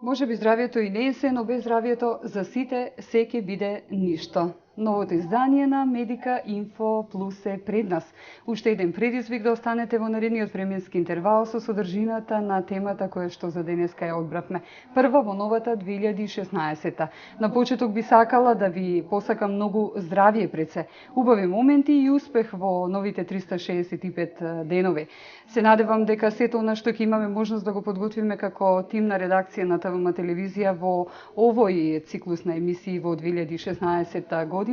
Може би здравието и не е се, но без здравието за сите се ќе биде ништо. Новото издание на Медика Инфо Плюс е пред нас. Уште еден предизвик да останете во наредниот временски интервал со содржината на темата која што за денеска ја одбравме. Прва во новата 2016. На почеток би сакала да ви посакам многу здравје пред се, убави моменти и успех во новите 365 денови. Се надевам дека сето она што ќе имаме можност да го подготвиме како тим на редакција на ТВМ телевизија во овој циклус на емисии во 2016 година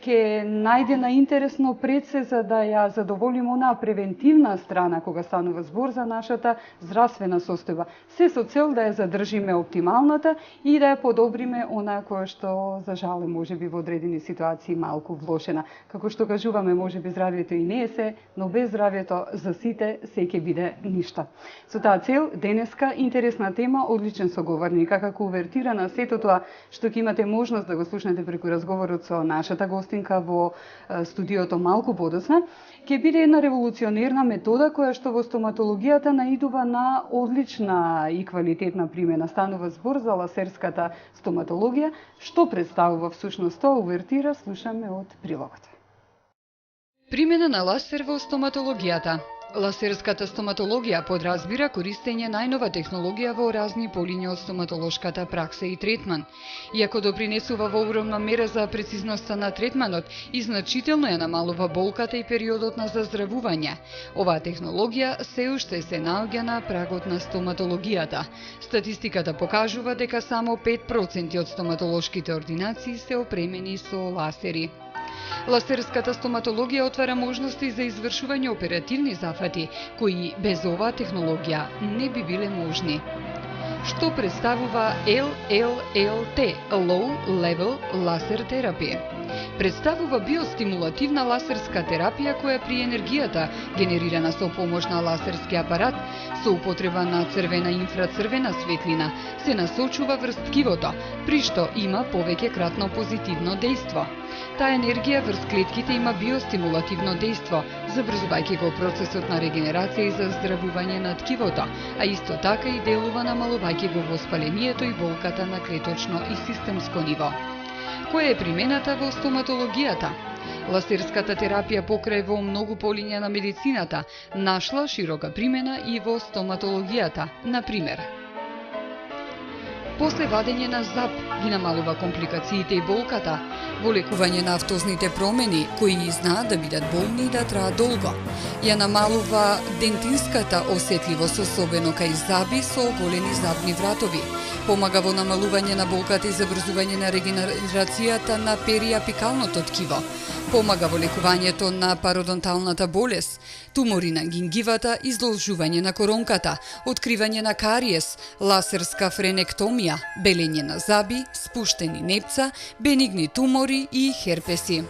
ќе најде на интересно пред се за да ја задоволим онаа превентивна страна кога станува збор за нашата здравствена состојба. Се со цел да ја задржиме оптималната и да ја подобриме онаа која што за жал можеби во одредени ситуации малку влошена. Како што кажуваме, можеби здравието и не е се, но без здравието за сите се ќе биде ништо. Со таа цел денеска интересна тема, одличен соговорник, како увертира на сето тоа што ќе имате можност да го слушнете преку разговорот со нашата гостинка во студиото малку подоцна, ќе биде една револуционерна метода која што во стоматологијата наидува на одлична и квалитетна примена. Станува збор за ласерската стоматологија. Што представува всушност тоа увертира, слушаме од прилогот. Примена на ласер во стоматологијата. Ласерската стоматологија подразбира користење најнова технологија во разни полиња од стоматолошката пракса и третман. Иако допринесува во огромна мера за прецизноста на третманот и значително ја намалува болката и периодот на заздравување, оваа технологија се уште се наоѓа на прагот на стоматологијата. Статистиката покажува дека само 5% од стоматолошките ординации се опремени со ласери. Ласерската стоматологија отвара можности за извршување оперативни зафати, кои без оваа технологија не би биле можни. Што представува LLLT, Low Level Laser Therapy? Представува биостимулативна ласерска терапија која при енергијата, генерирана со помош на ласерски апарат, со употреба на црвена и инфрацрвена светлина, се насочува врз ткивото, при што има повеќе кратно позитивно дејство. Таа енергија врз клетките има биостимулативно дејство, забрзувајќи го процесот на регенерација и заздравување на ткивото, а исто така и делува намалувајќи го воспалението и болката на клеточно и системско ниво. Која е примената во стоматологијата? Ласерската терапија покрај во многу полиња на медицината нашла широка примена и во стоматологијата. Например, после вадење на зап ги намалува компликациите и болката, во лекување на автозните промени, кои знаат да бидат болни и да траат долго. Ја намалува дентинската осетливост, особено кај заби со оголени забни вратови. Помага во намалување на болката и забрзување на регенерацијата на периапикалното ткиво. Помага во лекувањето на пародонталната болест, тумори на гингивата, издолжување на коронката, откривање на кариес, ласерска френектомија, белење на заби, спуштени непца, бенигни тумори и херпеси.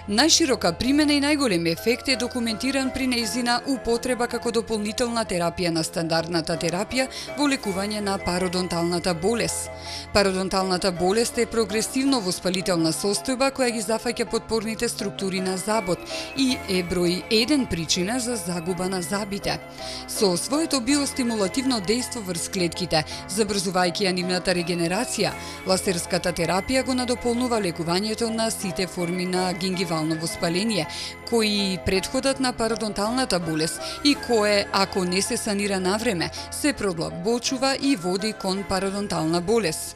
Најширока примена и најголем ефект е документиран при нејзина употреба како дополнителна терапија на стандардната терапија во лекување на пародонталната болест. Пародонталната болест е прогресивно воспалителна состојба која ги зафаќа подпорните структури на забот и е број 1 причина за загуба на забите. Со своето биостимулативно дејство врз клетките, забрзувајќи ја нивната регенерација, ласерската терапија го надополнува лекувањето на сите форми на гингивално воспаление, кои предходат на пародонталната болест и кое, ако не се санира навреме, се продлабочува и води кон пародонтална болест.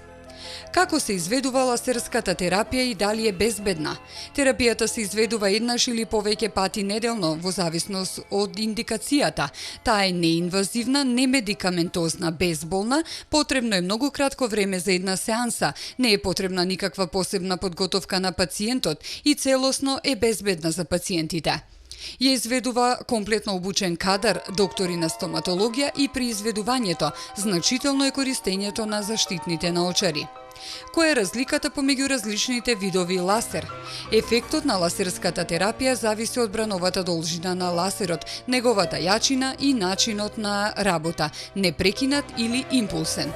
Како се изведува ласерската терапија и дали е безбедна? Терапијата се изведува еднаш или повеќе пати неделно, во зависност од индикацијата. Таа е неинвазивна, немедикаментозна, безболна, потребно е многу кратко време за една сеанса, не е потребна никаква посебна подготовка на пациентот и целосно е безбедна за пациентите. Ја изведува комплетно обучен кадар, доктори на стоматологија и при изведувањето значително е користењето на заштитните наочари. Која е разликата помеѓу различните видови ласер? Ефектот на ласерската терапија зависи од брановата должина на ласерот, неговата јачина и начинот на работа, непрекинат или импулсен.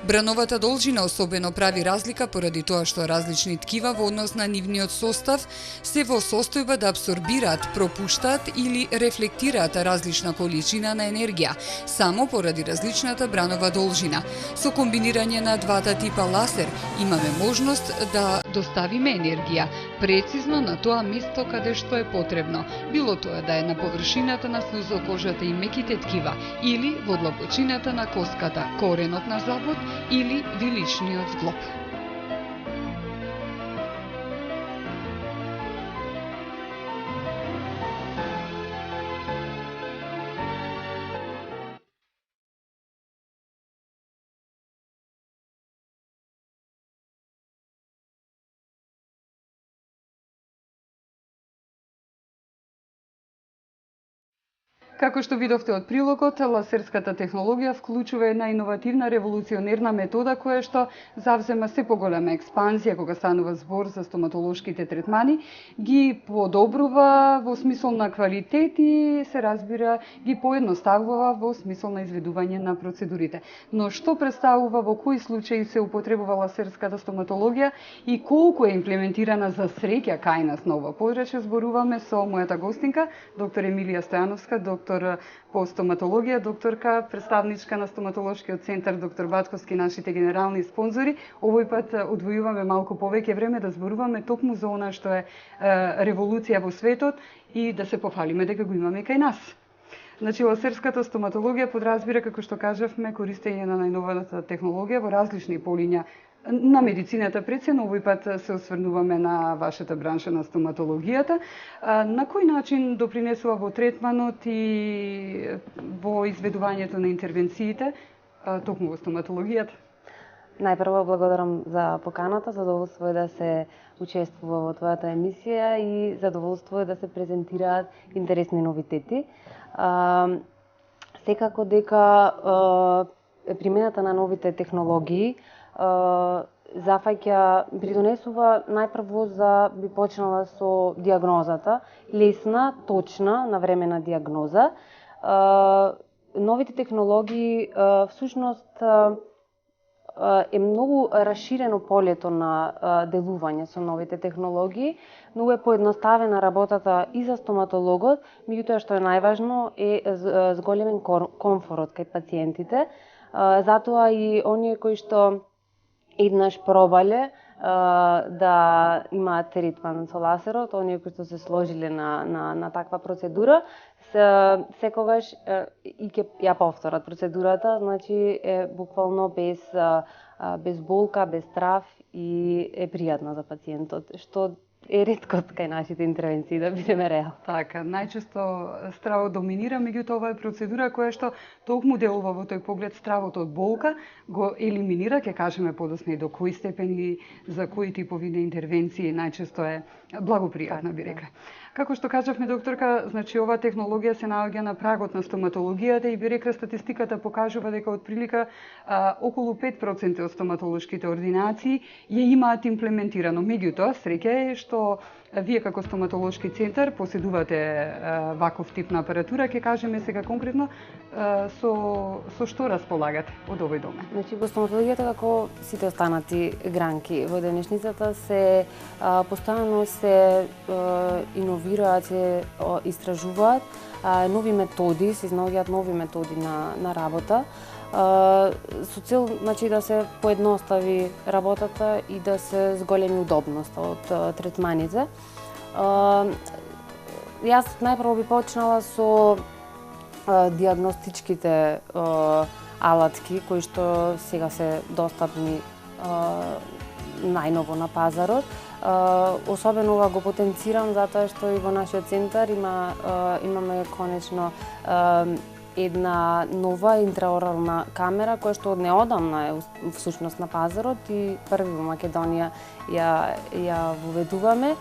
Брановата должина особено прави разлика поради тоа што различни ткива во однос на нивниот состав се во состојба да абсорбираат, пропуштаат или рефлектираат различна количина на енергија, само поради различната бранова должина. Со комбинирање на двата типа ласер имаме можност да доставиме енергија прецизно на тоа место каде што е потребно, било тоа да е на површината на слузокожата и меките ткива или во длабочината на коската, коренот на зобот или виличниот зглоб. Како што видовте од прилогот, ласерската технологија вклучува една иновативна револуционерна метода која што завзема се поголема експанзија кога станува збор за стоматолошките третмани, ги подобрува во смисол на квалитет и се разбира ги поедноставува во смисол на изведување на процедурите. Но што представува, во кои случаи се употребува ласерската стоматологија и колку е имплементирана за среќа кај нас на ова подрачје, зборуваме со мојата гостинка, доктор Емилија Стојановска, доктор по стоматологија, докторка, представничка на стоматолошкиот центар доктор Батковски, нашите генерални спонзори. Овој пат одвојуваме малку повеќе време да зборуваме токму за она што е револуција во светот и да се пофалиме дека го имаме кај нас. Значи, ласерската стоматологија подразбира, како што кажавме, користење на најновата технологија во различни полиња на медицината пред се, но овој пат се осврнуваме на вашата бранша на стоматологијата. На кој начин допринесува во третманот и во изведувањето на интервенциите токму во стоматологијата? Најпрво благодарам за поканата, задоволство е да се учествува во твојата емисија и задоволство е да се презентираат интересни новитети. Секако дека примената на новите технологии придонесува најпрво би почнала со диагнозата, лесна, точна, навремена диагноза. Новите технологии всушност е многу расширено полето на делување со новите технологии, многу е поедноставена работата и за стоматологот, меѓутоа што е најважно е зголемен комфорот кај пациентите. Затоа и оние кои што еднаш пробале да имаат третман со ласерот, оние кои што се сложиле на таква процедура, секогаш и ќе ја повторат процедурата, значи е буквално без болка, без страв и е пријатно за пациентот, што е реткот кај нашите интервенции, да бидеме реал. Така, најчесто стравот доминира, меѓутоа ова е процедура која што толкому делува во тој поглед стравот од болка, го елиминира, ќе кажеме подоцна и до кои степени, за кои типови на интервенции најчесто е благопријатна, би рекла. Како што кажавме, докторка, значи ова технологија се наоѓа на прагот на стоматологијата и би рекла статистиката покажува дека отприлика околу 5% од стоматолошките ординации ја имаат имплементирано. Меѓутоа, среќа е што вие како стоматолошки центар поседувате ваков тип на апаратура, ќе кажеме сега конкретно со што располагате од овој домен. Значи, во стоматологијата, како сите останати гранки во денешницата, се постојано се иновираат, се истражуваат нови методи, се изнаоѓаат нови методи на работа, со цел, значи, да се поедностави работата и да се зголеми удобноста од третманите. Јас најпрво би почнала со диагностичките алатки кои што сега се достапни најново на пазарот. Особено ова го потенцирам затоа што и во нашиот центар имаме конечно една нова интраорална камера која што од неодамна е всушност на пазарот и први во Македонија ја воведуваме.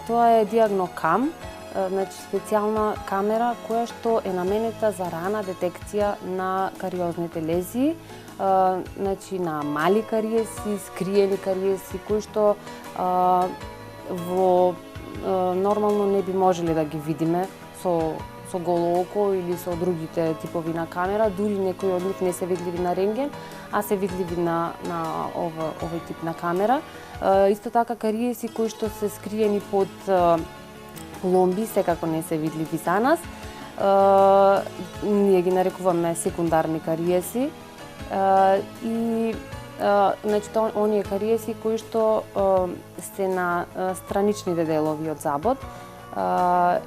Тоа е Диагнокам. значи специјална камера која што е наменета за рана детекција на кариозните лезии, значи на мали кариеси, скриени кариеси кои што во нормално не би можеле да ги видиме со голо око или со другите типови на камера, дури некои од нив не се видливи на рентген, а се видливи на овој тип на камера. Исто така кариеси кои што се скриени под пломби секако не се видливи за нас. Ние ги нарекуваме секундарни кариеси и значи оние кариеси кои што се на страничните делови од забот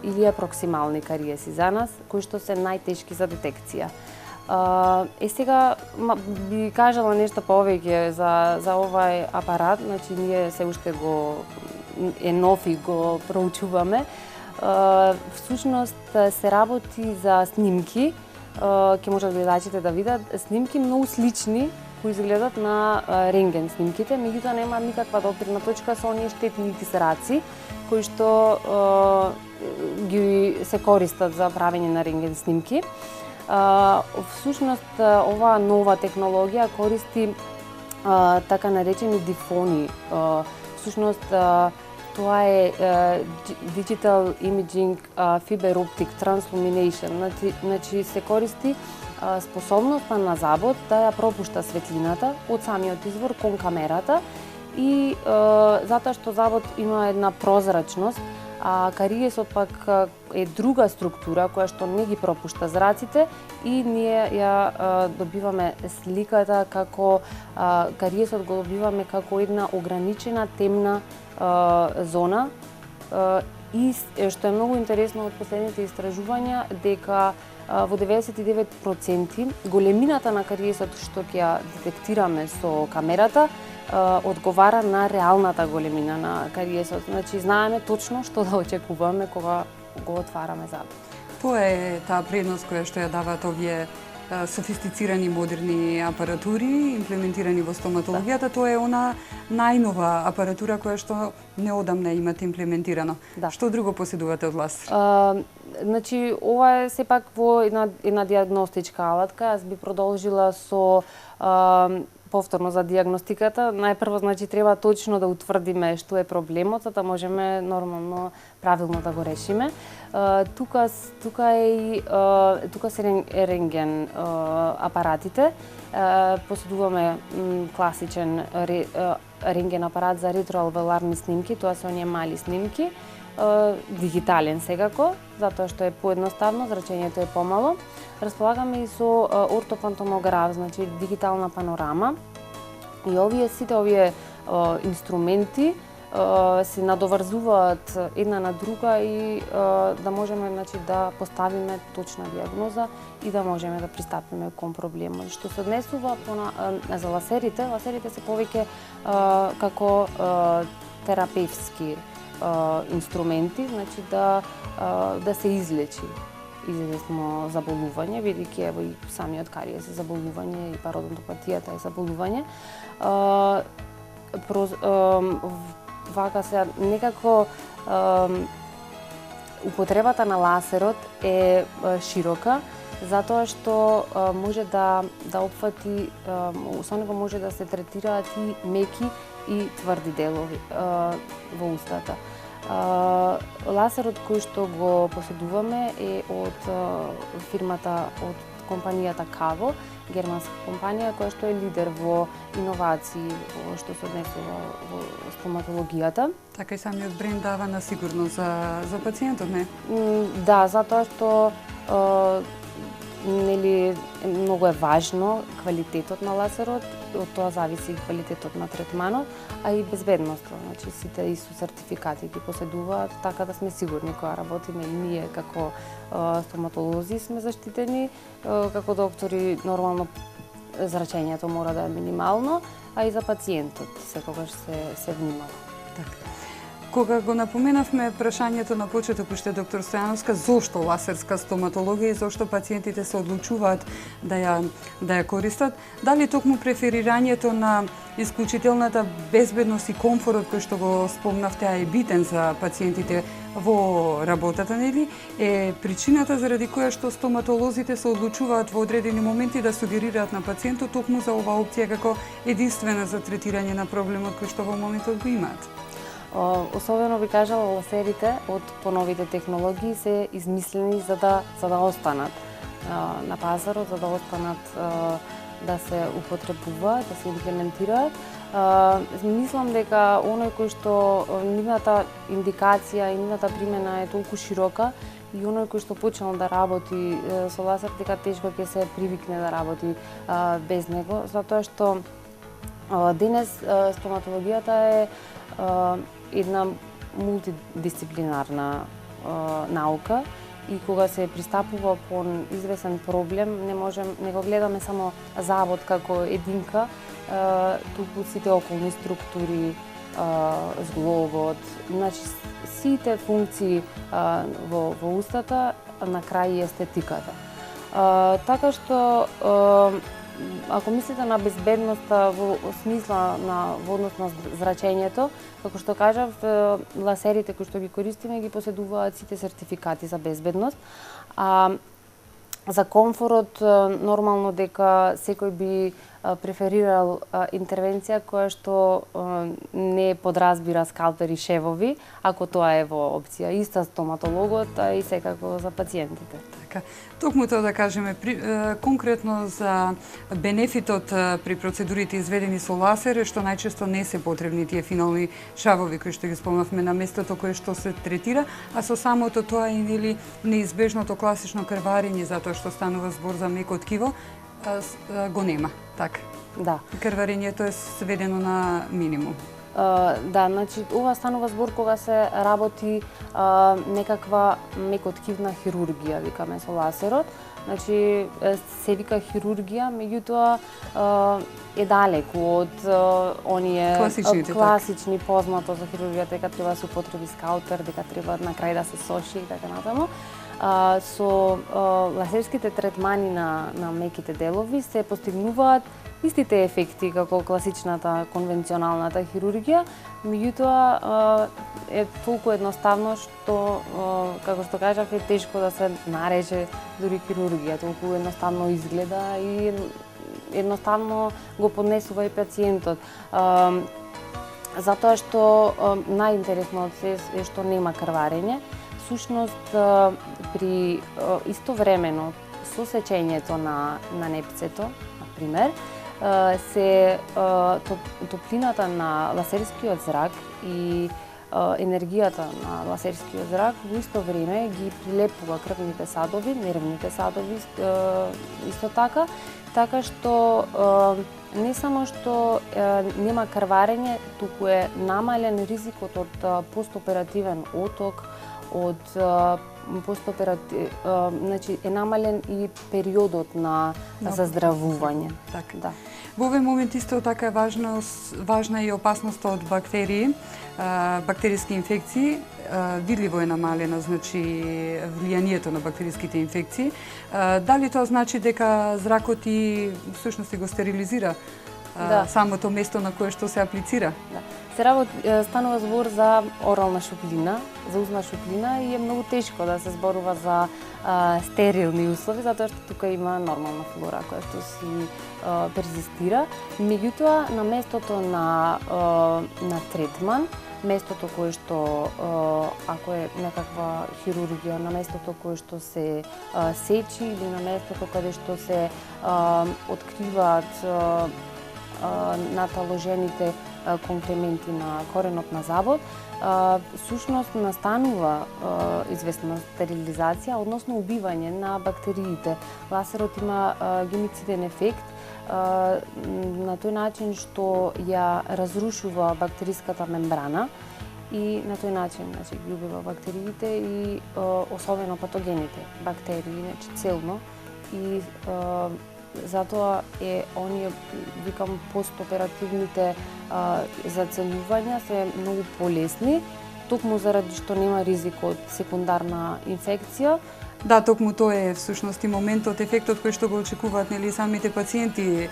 или апроксимални кариеси за нас, кои што се најтешки за детекција. Сега би кажала нешто повеќе за овај апарат, значи ние се уште е нов и го проучуваме. Всушност се работи за снимки, ќе можат гледачите да видат снимки многу слични кои изгледат на рентген снимките, меѓутоа нема никаква допирна точка со оние штетни кисераци кои што ги се користат за правење на рентген снимки. Всушност оваа нова технологија користи така наречени дифони. Всушност тоа е Digital Imaging Fiber Optic Translumination. Значи се користи способноста на забот да ја пропушта светлината од самиот извор кон камерата и затоа што забот има една прозрачност, а кариесот пак е друга структура која што не ги пропушта зраците и ние ја добиваме сликата како кариесот го добиваме како една ограничена темна зона и што е многу интересно од последните истражувања дека во 99% големината на кариесот што ќе ја детектираме со камерата одговара на реалната големина на кариесот. Значи знаеме точно што да очекуваме кога го отвараме забот. Тоа е таа предност која што ја даваат овие софистицирани модерни апаратури имплементирани во стоматологијата. Тоа е она најнова апаратура која што неодамна имате имплементирано. Што друго поседувате од лазер? Значи, ова е сепак во една диагностичка алатка. Јас би продолжила со повторно за диагностиката. Најпрво, значи, треба точно да утврдиме што е проблемот, за да можеме нормално, правилно да го решиме. Тука се рентген апаратите. Поседуваме класичен рентген апарат за ретроалвеоларни снимки, тоа се оние мали снимки. Дигитален секако, затоа што е поедноставно, зрачењето е помало. Располагаме и со ортофантомограф, значи дигитална панорама. И сите овие инструменти се надоврзуваат една на друга и да можеме, значи, да поставиме точна диагноза и да можеме да пристапиме кон проблемот. Што се однесува за лазерите се повеќе како терапевски инструменти, значи да се излечи известно заболување, бидејќи ево и самиот кариес е заболување и пародонтопатијата е заболување. Вака се некако употребата на лазерот е широка, затоа што може да опфати, со него може да се третираат и меки и тврди делови во устата. Лазерот кој што го поседуваме е од фирмата, од компанијата Каво, германска компанија која што е лидер во иновации што се однесува во стоматологијата. Така и самиот бренд дава на сигурност за пациентот, не? Да, затоа што многу е важно квалитетот на лазерот, од тоа зависи и квалитетот на третманот, а и безбедноста. Значи сите ИСУ сертификати ги поседуваат, така да сме сигурни кога работиме и ние како стоматолози сме заштитени, како доктори нормално зрачењето мора да е минимално, а и за пациентот секогаш се внимава. Така. Кога го напоменавме прашањето на почеток уште доктор Стојановска, зошто ласерска стоматологија и зошто пациентите се одлучуваат да ја користат, дали токму преферирањето на исклучителната безбедност и комфорот кој што го спомнавте, а е битен за пациентите во работата, нели, е причината заради која што стоматолозите се одлучуваат во одредени моменти да сугерираат на пациентот токму за оваа опција како единствена за третирање на проблемот кој што во моментот го имаат. Особено би кажала, ласерите од поновите технологии се измислени за да останат на пазарот, за да останат да се употребуваат, да се имплементираат. Мислам дека оној кој што нивната индикација и нивната примена е толку широка и оној кој што почнал да работи со ласер, дека тешко ќе се привикне да работи без него, затоа што денес стоматологијата е една мултидисциплинарна наука и кога се пристапува кон известен проблем, не го гледаме само завод како единка, туку сите околни структури, зглобот, значи сите функции во устата, на крај и естетиката. Така што ако мислите на безбедноста во смисла во однос на зрачењето, како што кажав, ласерите кои што ги користиме ги поседуваат сите сертификати за безбедност. За комфорот, нормално дека секој би преферирал интервенција која што не подразбира скалпер и шевови, ако тоа е во опција. Иста стоматологот, а и секако за пациентите. Така. Токму тоа да кажеме, конкретно за бенефитот при процедурите изведени со ласер е што најчесто не се потребни тие финални шавови кои што ги спомнавме на местото кое што се третира, а со самото тоа и нели неизбежното класично крварење, затоа што станува збор за меко ткиво, го нема, така? Да. Крварењето е сведено на минимум. Да, значи ова станува збор кога се работи некаква мекоткивна хирургија, викаме со ласерот. Значи се вика хирургија, меѓутоа е далеку од оние класични познато за хирургијата, дека треба да се употреби скалпер, дека треба на крај да се соши и така натаму. Со ласерските третмани на меките делови се постигнуваат истите ефекти како класичната конвенционалната хирургија, меѓутоа е толку едноставно што, како што кажав, е тешко да се нареже дури хирургија, толку едноставно изгледа и едноставно го поднесува и пациентот. Затоа што најинтересно од се е што нема крварење. Сушност, при истовремено со сечењето на непцето, например, се топлината на ласерскиот зрак и енергијата на ласерскиот зрак во исто време ги прилепува крвните садови, нервните садови исто така, така што не само што нема крварење, туку е намален ризикот од постоперативен оток, од значи е намален и периодот на заздравување. Така. Да. Во овој момент исто така е важна и опасноста од бактерии, бактериски инфекции. Видливо е намалено, значи, влијанието на бактериските инфекции. Дали тоа значи дека зракот и всушност го стерилизира самото место на кое што се аплицира? Да. Станува збор за орална шуплина, за узна шуплина и е многу тешко да се зборува за стерилни услови, затоа што тука има нормална флора која што си перзистира. Меѓутоа, на местото на третман, местото кое што, ако е некаква хирургија, на местото кое што се сечи или на местото каде што се откриваат наталожените комплементи на коренот на зъбот, сушност настанува известна стерилизација, односно убивање на бактериите. Ласерот има гемициден ефект на тој начин што ја разрушува бактериската мембрана и на тој начин ги убива бактериите и особено патогените бактерии, значи целно, и затоа е оние, викам, постоперативните зацелувања се многу полесни токму заради што нема ризик од секундарна инфекција. Да, токму тоа е всушност и моментот, ефектот кој што го очекуваат нели самите пациенти,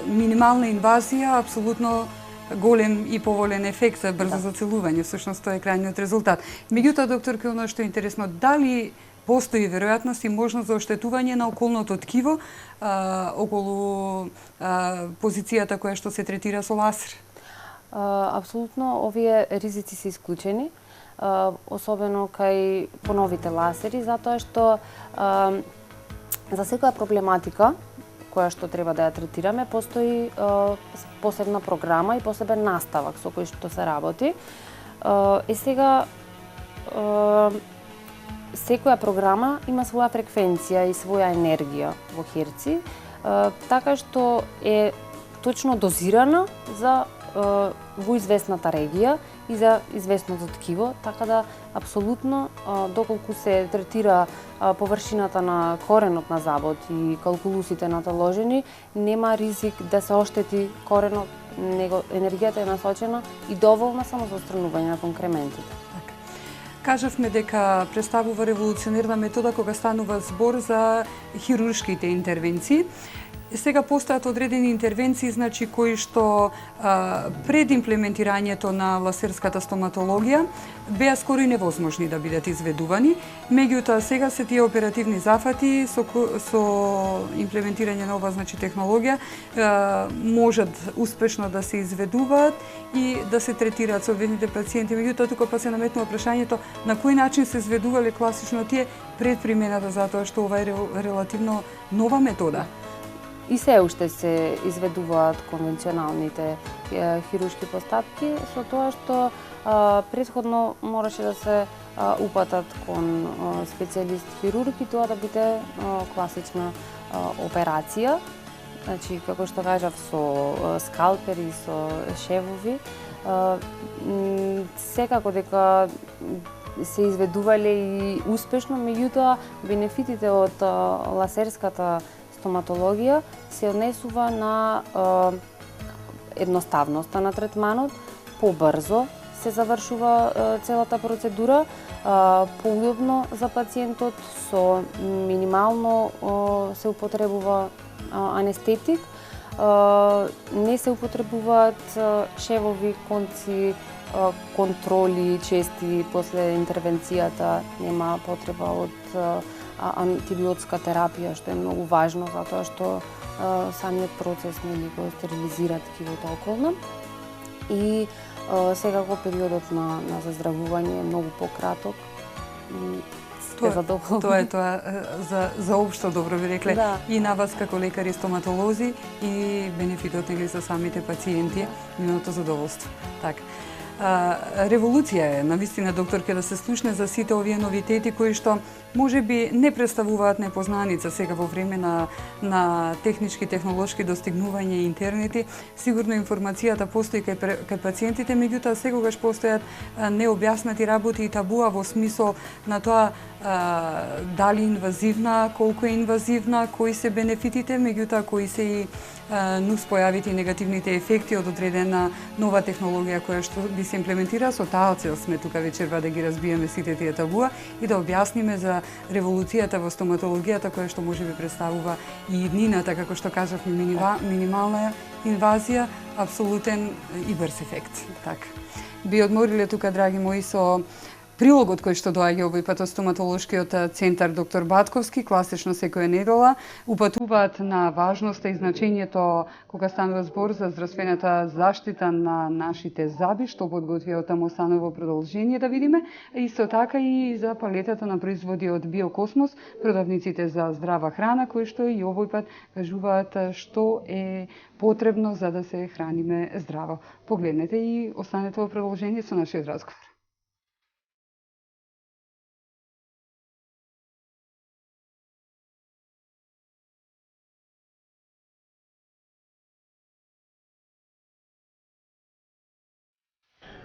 минимална инвазија, апсолутно голем и поволен ефект за брзо зацелување, всушност тоа е крајниот резултат. Меѓутоа, докторке, оно што е интересно, дали постои веројатност и можност за оштетување на околното ткиво околу позицијата која што се третира со лазер? Апсолутно, овие ризици се исклучени, особено кај поновите лазери, затоа што за секоја проблематика која што треба да ја третираме, постои посебна програма и посебен наставак со кој што се работи. Сега секоја програма има своја фреквенција и своја енергија во херци, така што е точно дозирана за во известната регија и за известното ткиво, така да апсолутно доколку се третира површината на коренот на забот и калкулусите наталожени, нема ризик да се оштети коренот, него енергијата е насочена и доволна само за отстранување на конкрементите. Кажавме дека представува револуционерна метода кога станува збор за хируршките интервенции. Сега постојат одредени интервенции, значи кои што пред имплементирањето на лазерската стоматологија беа скоро и невозможни да бидат изведувани. Меѓутоа сега се тие оперативни зафати со имплементирање на ова значи технологија можат успешно да се изведуваат и да се третираат соодветните пациенти. Меѓутоа тука па се наметнува прашањето на кој начин се изведувале класично тие пред примената, затоа што ова е релативно нова метода. И се уште се изведуваат конвенционалните хируршки постапки, со тоа што претходно мораше да се упатат кон специјалист хирург и тоа да биде класична операција. Значи, како што кажав, со скалпери, со шевови. Секако дека се изведувале и успешно, меѓутоа бенефитите од лазерската стоматологија се однесува на едноставноста на третманот, побрзо се завршува целата процедура, поудобно за пациентот, со минимално се употребува анестетик, не се употребуваат шевови, конци, контроли чести после интервенцијата, нема потреба од антибиотска терапија, што е многу важно, затоа што самиот процес нели го стерилизира ткивото околно. И секако периодот на заздравување е многу пократок. Тоа е за општо добро би рекле, да. И на вас како лекари стоматолози и бенефитот нели за самите пациенти, миното задоволство. Така. Револуција е, навистина, докторке, да се слушне за сите овие новитети кои што можеби не представуваат непознаница сега во време на технички, технолошки достигнувања и интернети. Сигурно информацијата постои кај пациентите, меѓутоа секогаш постојат необјаснати работи и табуа во смисол на тоа дали инвазивна, колку е инвазивна, кои се бенефитите, меѓутоа кои се и нуспојавите и негативните ефекти од одредена нова технологија која што би се имплементира. Со таа цел сме тука вечерва да ги разбиеме сите тие табуа и да објасниме за револуцијата во стоматологијата која што можеби представува и иднината, како што кажавме, минимална инвазија, апсолутен и брз ефект. Така. Би одмориле тука, драги мои, со прилогот кој што доаѓа овој пат од стоматолошкиот центар доктор Батковски, класично секоја недела, упатуваат на важноста и значењето кога станува збор за здравствената заштита на нашите заби, што подготвија таму станово продолжение да видиме, исто така и за палетата на производи од Биокосмос, продавниците за здрава храна, кои што и овој пат кажуваат што е потребно за да се храниме здраво. Погледнете и останете во продолжение со нашиот разговор.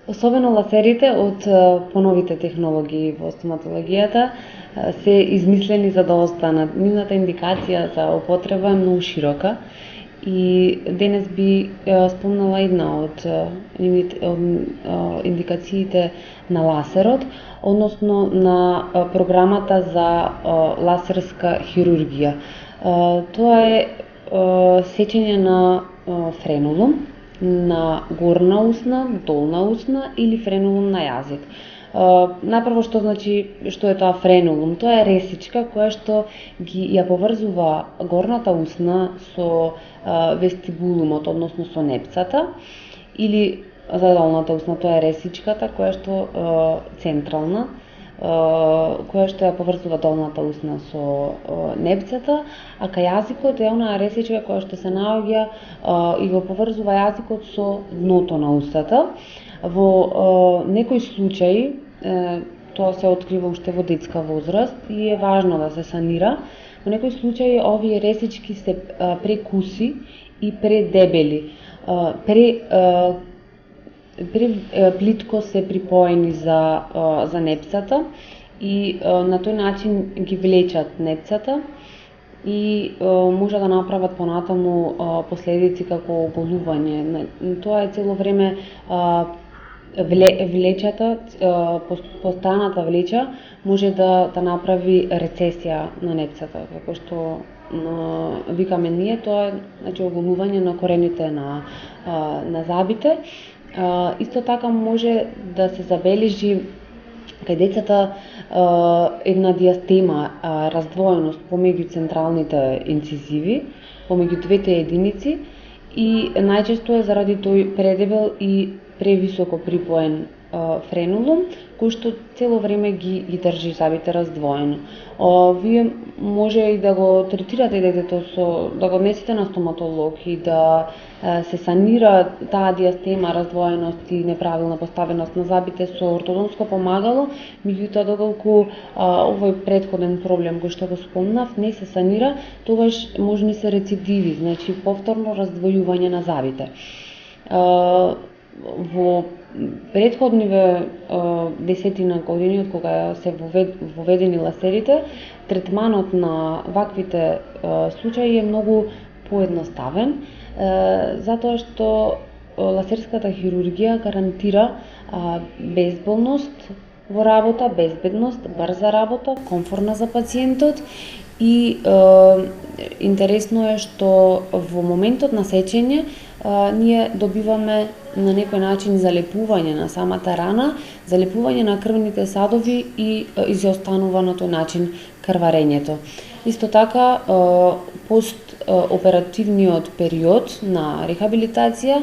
Особено лазерите од поновите технологии во стоматологијата се измислени за да останат. Нивната индикација за употреба е многу широка И денес би спомнала една од индикациите на ласерот, односно на програмата за ласерска хирургија. Тоа е сечење на френулум на горна усна, долна усна или френулум на јазик. Најпрво што е тоа френулум? Тоа е ресичка која што ја поврзува горната усна со вестибулумот, односно со непцата, или за долната усна тоа е ресичката која што централна, која што ја поврзува долната усна со непцата, а кај јазикот е онаа ресичка која што се наоѓа и го поврзува јазикот со дното на устата. Во некои случаи тоа се открива уште во детска возраст и е важно да се санира. Во некои случаи овие ресички се прекуси и предебели. Плитко се припоени за непцата и на тој начин ги влечат непцата и може да направат понатаму последици како оголување. Тоа е цело време влечата, постојаната влеча може да направи рецесија на непцата, како што викаме ние, тоа е оголување на корените на забите. Исто така може да се забележи кај децата една диастема, раздвоеност помеѓу централните инцизиви, помеѓу двете единици, и најчесто е заради тој предебел и превисоко припоен френулум, кој што цело време ги држи забите раздвоено. Вие може и да го третирате детето да го однесете на стоматолог и да се санира таа диастема, раздвоеност и неправилна поставеност на забите со ортодонско помагало, меѓутоа доколку овој претходен проблем кој што го спомнав не се санира, тогаш можни се рецидиви, значи повторно раздвојување на забите. Во претходниве десетина години од кога се воведени ласерите, третманот на ваквите случаи е многу поедноставен, затоа што ласерската хирургија гарантира безболност во работа, безбедност, брза работа, комфорна за пациентот и интересно е што во моментот на сечење ние добиваме на некој начин залепување на самата рана, залепување на крвните садови и изостанува на тој начин крварењето. Исто така, постоперативниот период на рехабилитација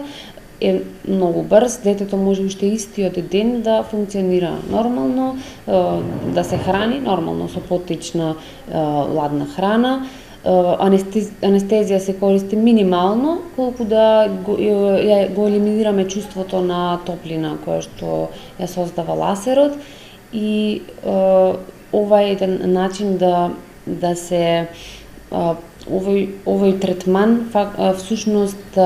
е многу брз, детето може уште истиот ден да функционира нормално, да се храни нормално со поттечна ладна храна. Анестезија се користи минимално, колку да го елиминираме чувството на топлина која што ја создава ласерот, и ова е еден начин да се овој третман всушност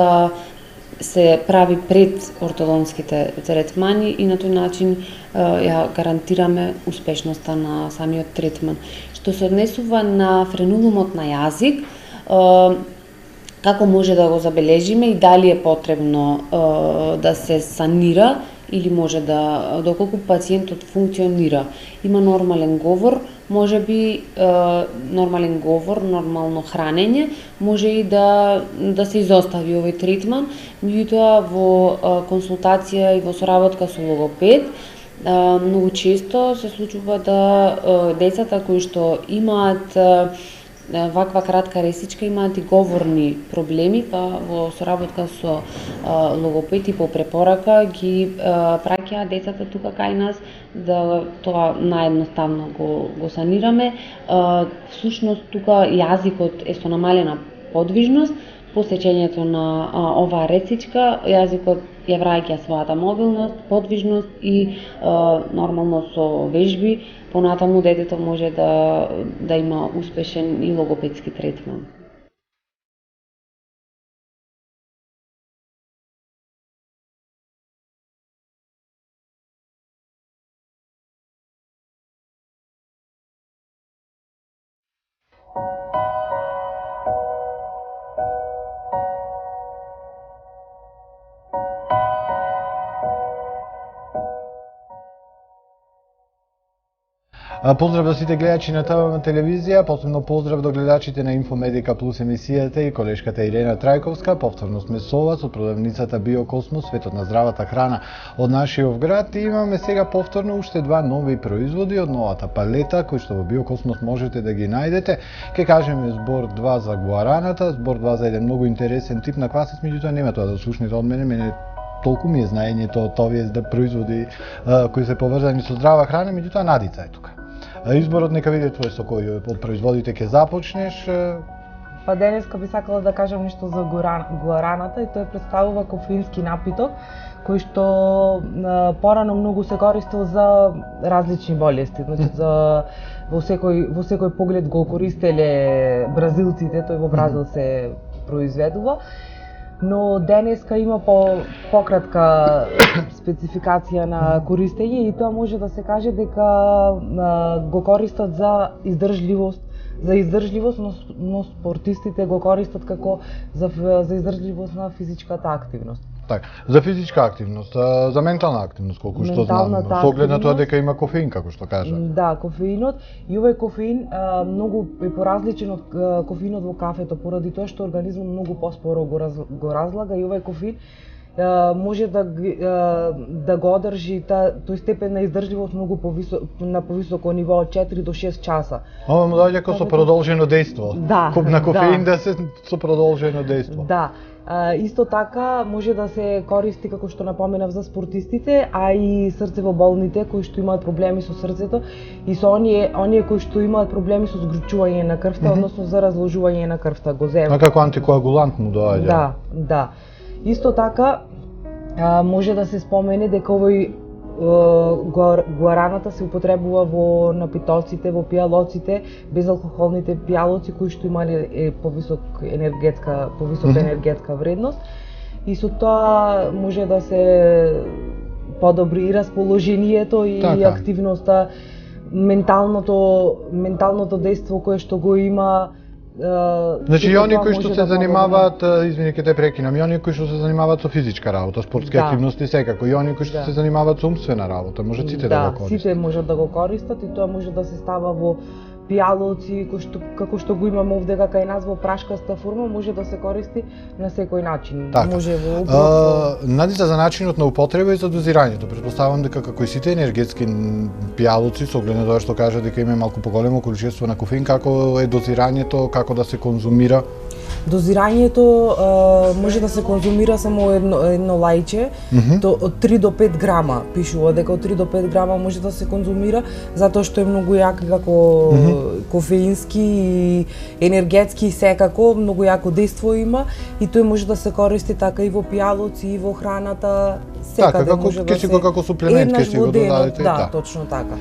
се прави пред ортодонските третмани и на тој начин ја гарантираме успешноста на самиот третман. Што се однесува на френулумот на јазик, како може да го забележиме и дали е потребно да се санира или може доколку пациентот функционира, има нормален говор, може би нормален говор, нормално хранење, може и да се изостави овој третман, меѓутоа во консултација и во соработка со логопед, многу често се случува да децата кои што имаат ваква кратка ресичка имаат и говорни проблеми, па во соработка со логопед и по препорака ги праќаат децата тука кај нас да тоа наједноставно го санираме. Всушност тука јазикот е со намалена подвижност. По сечењето на оваа ресичка, јазикот ја враќа својата мобилност, подвижност и нормално со вежби понатаму детето може да има успешен и логопедски третман. Поздрав до сите гледачи на ТВ телевизија, посебно поздрав до гледачите на Инфомедика Плюс емисијата и колешката Ирена Трајковска. Повторно сме со вас од продавницата Биокосмос, светот на здравата храна од нашиот град. И имаме сега повторно уште два нови производи од новата палета, кои што во Биокосмос можете да ги најдете. Ке кажеме збор 2 за гуараната, збор 2 за еден многу интересен тип на квасец, меѓутоа нема тоа да слушнете од мене толку ми е знаењето од овие производи кои се поврзани со здрава храна, меѓутоа Надица е тука. Изборот нека биде твој, со кој од производите ќе започнеш. Па денеска би сакала да кажам нешто за гуараната, и тој представува кофеински напиток кој што порано многу се користел за различни болести. Значи во секој поглед го користеле бразилците, тој во Бразил се произведува. Но денеска има пократка спецификација на користење и тоа може да се каже дека го користат за издржливост, но спортистите го користат како за издржливост на физичката активност. Така, за физичка активност, за ментална активност, колку што знам, со оглед на тоа дека има кофеин, како што кажа. Да, кофеинот, и овој кофеин многу е поразличен од кофеинот во кафето, поради тоа што организмот многу поспоро го разлага, и овој кофеин може да го одржи тој степен на издржливост многу на повисоко ниво од 4 до 6 часа. Ова му доаѓа како со продолжено дејство. Да, на кофеин да се со продолжено дејство. Да. Исто така може да се користи, како што напоменав, за спортистите, а и срцевоболните кои што имаат проблеми со срцето и со оние кои што имаат проблеми со згручување на крвта, односно за разложување на крвта, го земат. Како антикоагулант му доаѓа. Да. Исто така може да се спомене дека овој гуараната се употребува во напитоците, во пијалоците, безалкохолните пијалоци кои што имале повисока енергетска вредност, и со тоа може да се подобри и расположението и активноста, менталното дејство кое што го има. Значи, и оние кои што се занимаваат, извини ке те прекинам, и оние кои што се занимаваат со физичка работа, спортски активности секако, и оние кои што се занимаваат со умствена работа, може сите да го користат. Да, сите можат да го користат, и тоа може да се става во пијалоци, како што го имаме овде кај нас во прашкаста форма, може да се користи на секој начин. Така. Може во оброк. Надица, за начинот на употреба и за дозирањето. Претпоставам дека како и сите енергетски пијалоци, со оглед на тоа што кажа дека има малку поголемо количество на кофеин, како е дозирањето, како да се конзумира? Дозирањето може да се конзумира само едно лајче, од 3 до 5 грама, пишува дека од 3 до 5 грама може да се конзумира, затоа што е многу јак како кофеински и енергетски и секако, многу јако дејство има, и тој може да се користи така и во пијалоци, и во храната, секаде може да се... како суплемент ке си го додадете. Да, точно така.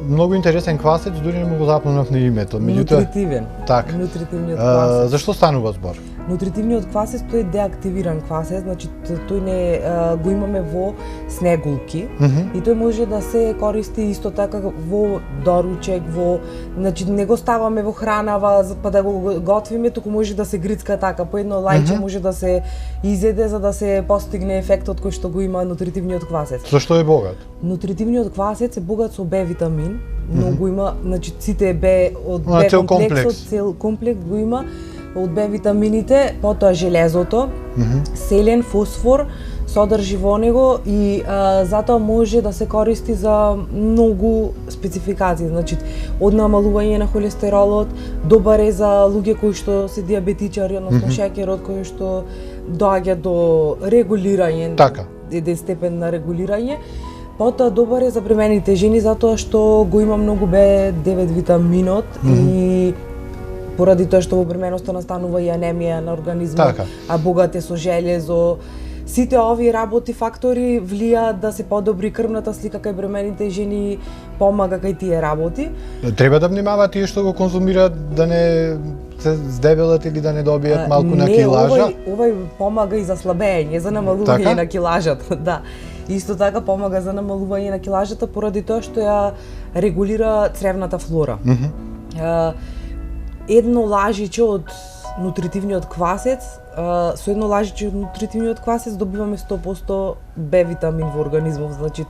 Многу интересен квасец, дури не му го запомнав на името. Нутритивен. Така. Нутритивниот квасец. Зашто станува збор? Нутритивниот квасец, тој е деактивиран квасец, значи тој не го имаме во снегулки, и тој може да се користи исто така во доручек, значи не го ставаме во хранава па да го готвиме, туку може да се грицка така, по едно лајче може да се изеде за да се постигне ефектот кој што го има нутритивниот квасец. Зашто е богат? Нутритивниот квасец е богат со Б витамин, многу има, значи сите Б од Б комплексот, цел комплекс го има од Б витамините, потоа железото, селен, фосфор содржи во него, и затоа може да се користи за многу спецификации, значи од намалување на холестеролот, добар е за луѓе кои што се диабетичари, односно шеќерот кој што доаѓа до регулирање, еден степен на регулирање. Потоа добар е за бремените жени затоа што го има многу Б9 витаминот, и поради тоа што во бременоста настанува и анемија на организмот, а богат е со железо. Сите овие работи, фактори влијаат да се подобри крвната слика кај бремените жени, помага кај тие работи. Треба да внимаваат тие што го конзумираат да не се здебелат или да не добијат малку на килажа? Не, овој помага и за слабење, за намалување на килажата, да. Исто така помага за намалување на килажата поради тоа што ја регулира цревната флора. Едно лажиче од нутритивниот квасец, со едно лажиче од нутритивниот квасец добиваме 100% Б витамин во организмот, значи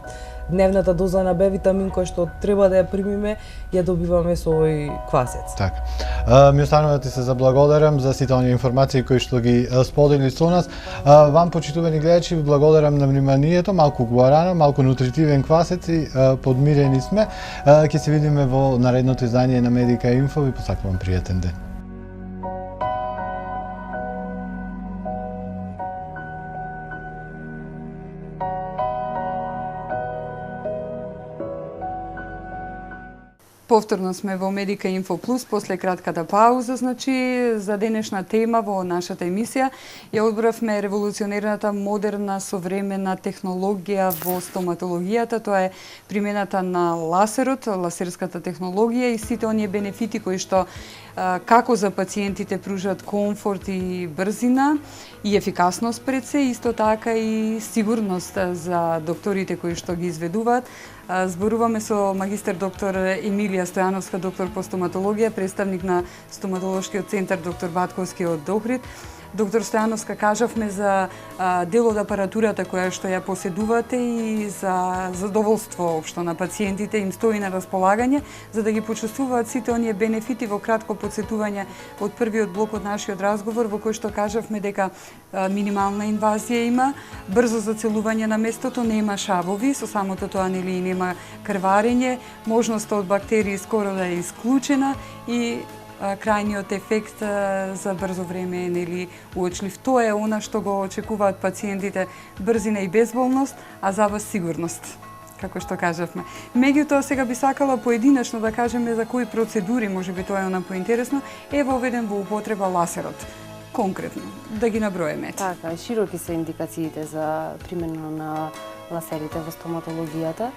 дневната доза на Б витамин која што треба да ја примиме, ја добиваме со овој квасец. Така. Ми останува да ти се заблагодарам за сите оние информации кои што ги сподели со нас. Вам, почитувани гледачи, ви благодарам на вниманието, малку гуарана, малку нутритивен квасец и подмирени сме. Ќе се видиме во наредното издание на Медика Инфо. Ви посакувам пријатен ден. Повторно сме во Медика Инфо Плюс после кратката пауза, значи за денешна тема во нашата емисија ја одбравме револуционерната модерна современа технологија во стоматологијата, тоа е примената на ласерот, ласерската технологија и сите оние бенефити кои што како за пациентите пружат комфорт и брзина и ефикасност пред се, исто така и сигурност за докторите кои што ги изведуваат. Зборуваме со магистар доктор Емилија Стојановска, доктор по стоматологија, представник на стоматолошкиот центар доктор Батковски од Охрид. Доктор Стојановска, кажавме за дел од апаратурата која што ја поседувате и за задоволство општо на пациентите им стои на располагање за да ги почувствуваат сите оние бенефити. Во кратко подсетување од првиот блок од нашиот разговор во кој што кажавме дека минимална инвазија има, брзо зацелување на местото, нема шавови, со самото тоа нели нема крварење, можноста од бактерии скоро да е исклучена и крајниот ефект за брзо време е нели уочлив. Тоа е она што го очекуваат пациентите, брзина и безболност, а за вас сигурност, како што кажавме. Меѓутоа сега би сакала поединечно да кажеме за кои процедури, можеби тоа е она поинтересно, е воведен во употреба ласерот. Конкретно, да ги наброеме. Така, широки се индикациите за примена на ласерите во стоматологијата.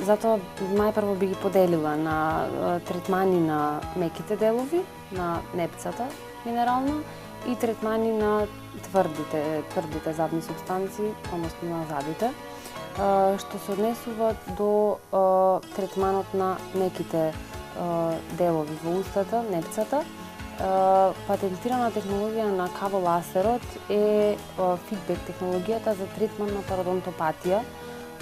Затоа најпрво би ги поделила на третмани на меките делови, на непцата генерално и третмани на тврдите задни супстанции, односно на задите. Што се однесува до третманот на меките делови во устата, непцата, патентирана технологија на каволасерот е фидбек технологијата за третман на пародонтопатија.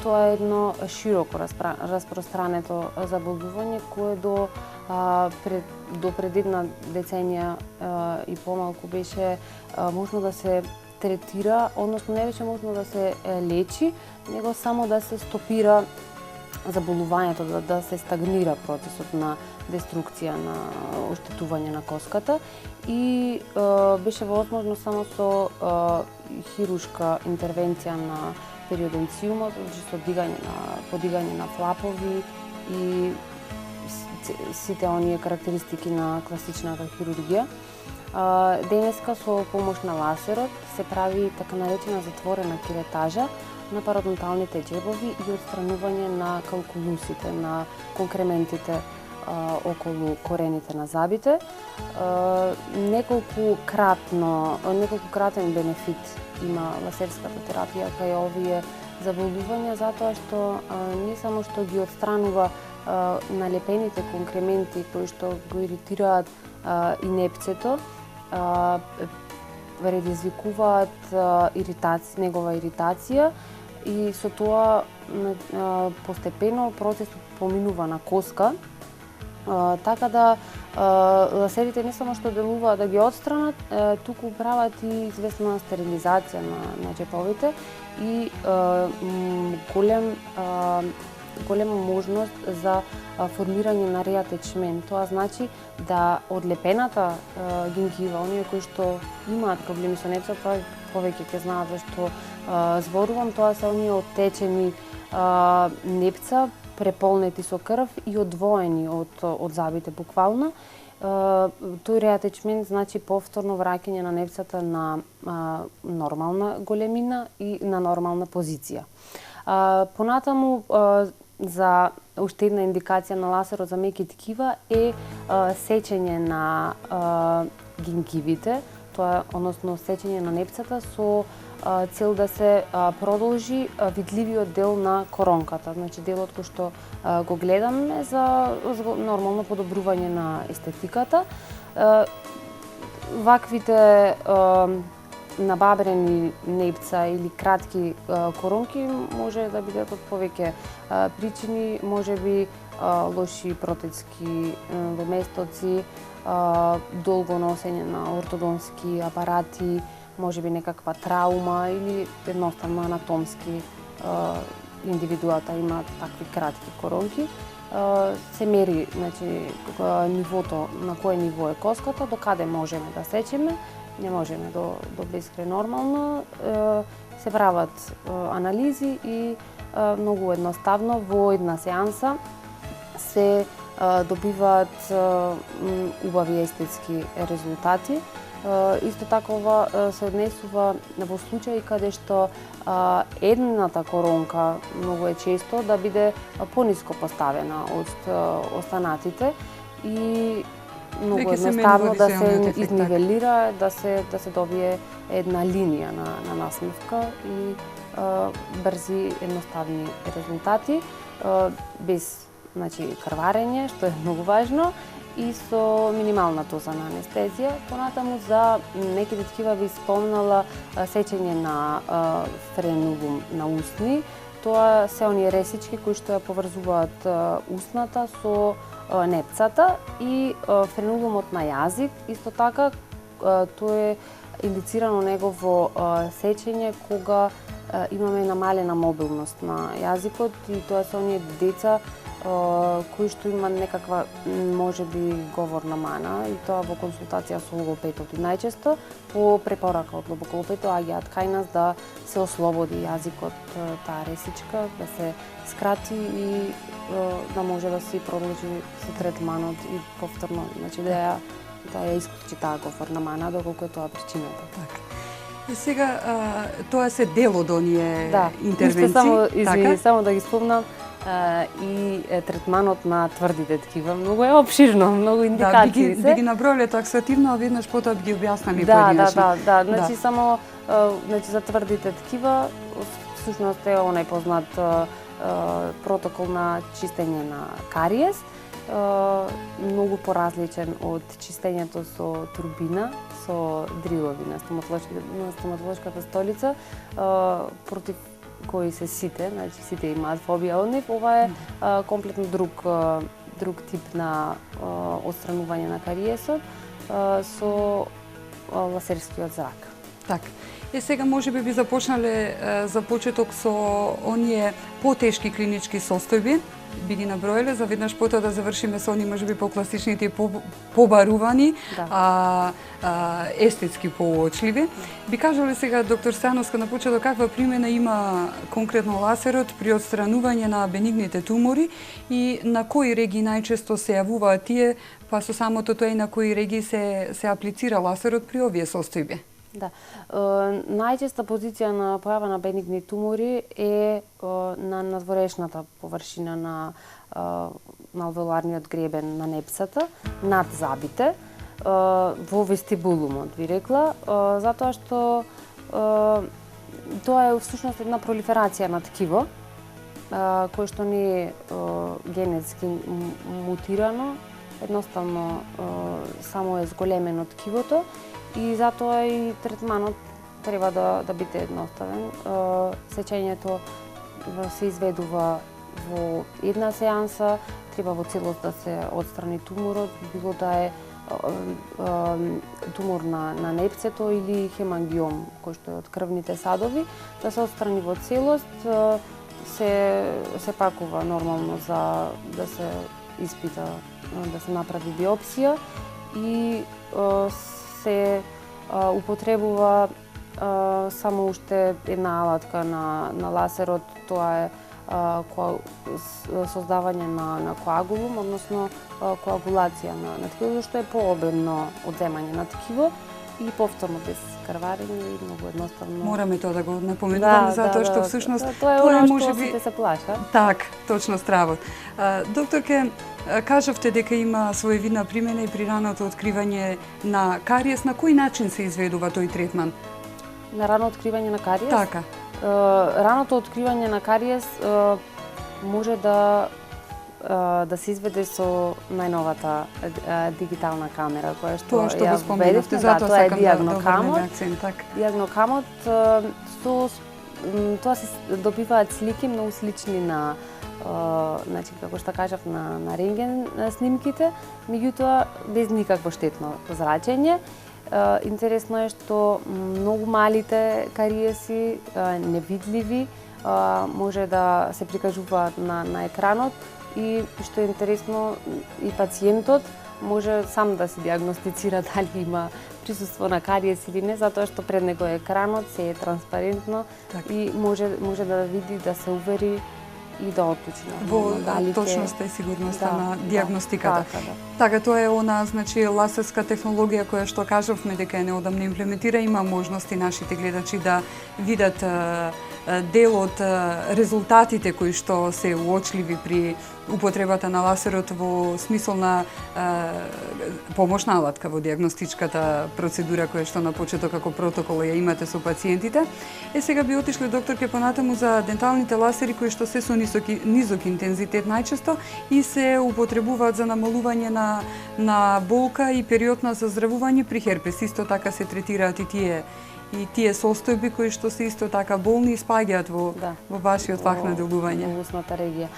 Тоа е едно широко распространето заболување кое до пред една деценија и помалку беше можно да се третира, односно не беше можно да се лечи, него само да се стопира заболувањето, да се стагнира процесот на деструкција, на оштетување на коската и беше возможно само со хирушка интервенција на периодонциумот, со подигање на флапови и сите оние карактеристики на класичната хирургија. Денеска со помош на ласерот се прави така наречена затворена керетажа на пародонталните џебови и отстранување на калкулусите, на конкрементите околу корените на зъбите. Неколкократен бенефит има ласерската терапија кај овие заболувања, затоа што не само што ги отстранува налепените конкременти кои што го иритираат и непцето, предизвикуваат негова иритација и со тоа постепено процесот поминува на коска, така да ласерите не само што делуваат да ги отстранат, туку прават и известна стерилизација на џеповите и голема можност за формирање на реатечмент. Тоа значи да одлепената гингива, оние кои што имаат проблеми со непцата, повеќе ќе знаат за што зборувам, тоа се оние оттечени непца, преполнети со крв и одвоени од зъбите буквално. Тој реатечмент значи повторно враќање на непцата на нормална големина и на нормална позиција. Понатаму за уште една индикација на ласерот за меки ткива е сечење на гингивите, тоа односно сечење на непцата со цел да се продолжи видливиот дел на коронката, значи делот кој што го гледаме за нормално подобрување на естетиката. Ваквите набабрени непца или кратки коронки може да бидат од повеќе причини, можеби лоши протецки во местоци, долго носење на ортодонски апарати, можеби некаква траума или едноставно анатомски индивидуата има такви кратки коронки. Се мери, значи, нивото, на кое ниво е коската, до каде можеме да сечеме, не можеме до бескрај нормално. Се прават анализи и многу едноставно во една сеанса се добиваат убави естетски резултати. Исто така ова се однесува во случаи каде што едната коронка многу е често да биде пониско поставена од останатите и многу едноставно да се изнивелира, да се добие една линија на насмевка и брзи едноставни резултати без, значи, крварење, што е многу важно, и со минимална доза на анестезија. Понатаму за неките такива би спомнала сечење на френулум на усни. Тоа се оние ресички кои што ја поврзуваат усната со непцата и френулумот на јазик. Исто така, тоа е индицирано негово сечење кога имаме намалена мобилност на јазикот и тоа се оние деца кои што има некаква можеби говорна мана и тоа во консултација со логопедот. И најчесто по препорака од логопедот доаѓаат кај нас да се ослободи јазикот, таа ресичка, да се скрати и да може да се продолжи со третманот и повторно, значи да ја исклучи таа говорна мана доколку е тоа причината. Така. И сега тоа се дел од оние интервенции. Само да ги спомнам, и третманот на тврдите ткива много е опширно, многу индикации се. Би ги наброиле таксативно, а веднаш потоа би ги објаснали поединечно. Да, значи само за тврдите ткива всушност е онај познат протокол на чистење на кариес, многу поразличен од чистењето со турбина, со дрилови на стоматолошката столица, против кои се сите, значи сите имаат фобија од нив. Ова е комплетно друг тип на отстранување на кариесот со лазерскиот зрак. Така. Сега можеби би започнале за почеток со оние потешки клинички состојби, би ги наброиле, за веднаш потоа да завршиме со оние можеби покласичните и побарувани, естетски поочливи. Би кажале сега, доктор Стојановска, на почеток каква примена има конкретно лазерот при отстранување на бенигните тумори и на кои регии најчесто се јавуваат тие, па со самото тоа и на кои регии се аплицира лазерот при овие состојби? Да. Најчеста позиција на појава на бенигни тумори е на надворешната површина на алвеоларниот гребен на непцата, над забите, во вестибулумот, би рекла, затоа што тоа е всушност една пролиферација на ткиво, кој што не е генетски мутирано, едноставно само е зголемено ткивото, и затоа и третманот треба да биде едноставен. Сечењето се изведува во една сеанса, треба во целост да се отстрани туморот, било да е тумор на непцето или хемангиом, кој што е од крвните садови, да се отстрани во целост, се пакува нормално за да се испита, да се направи биопсија и се употребува само уште една алатка на лазерот, тоа е создавање на коагулум, односно коагулација на ткивото, што е пообемно одземање на ткиво и повторно без крварење и многу едноставно. Мораме тоа да го напоменуваме, затоа што всушност тоа е оно што сите се плаша. Так, точно стравот. Докторке, кажавте дека има своевидна примена и при раното откривање на кариес. На кој начин се изведува тој третман? На рано откривање на кариес? Така. Раното откривање на кариес може да да се изведе со најновата дигитална камера, која што тоа што го споменавте, затоа тоа е сакам диагнокамот. така. Диагнокамот тоа се добиваат слики многу слични на значи како што кажав на рентген снимките, меѓутоа без никакво штетно зрачење. Интересно е што многу малите кариеси, невидливи, може да се прикажуваат на екранот и што е интересно и пациентот може сам да се диагностицира дали има присуство на кариес или не, затоа што пред него е екранот, се е транспарентно и може да види, да се увери и да отлучи во точноста и сигурноста на диагностиката. Така, тоа е она, значи, лазерска технологија која што кажавме дека е неодамна имплементира, има можности нашите гледачи да видат дел од резултатите кои што се уочливи при употребата на лазерот во смисол на помошна алатка во диагностичката процедура која што на почеток како протокол ја имате со пациентите. Сега би отишле докторке понатаму за денталните лазери кои што се со низок интензитет најчесто и се употребуваат за намалување на болка и период на заздравување при херпес. Исто така се третираат и тие состојби кои што се исто така болни и спаѓаат во вашиот фах на делување. Во устната регија.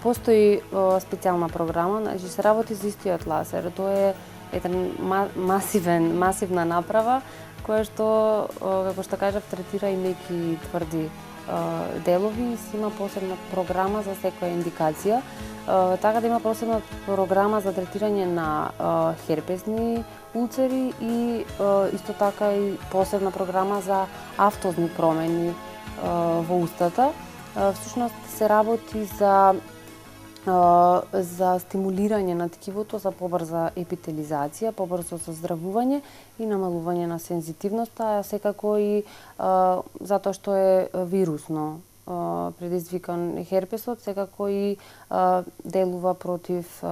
Постои специјална програма, значи се работи за истиот лазер. Тоа е еден масивна направа која што, како што кажав, третира и меки и тврди делови и си има посебна програма за секоја индикација. Така да има посебна програма за третирање на херпесни улцери и исто така и посебна програма за автозни промени во устата. Всушност се работи за стимулирање на ткивото, за побрза епителизација, побрзо заздравување и намалување на сензитивноста, а секако и затоа што е вирусно предизвикан херпесот, секако и делува против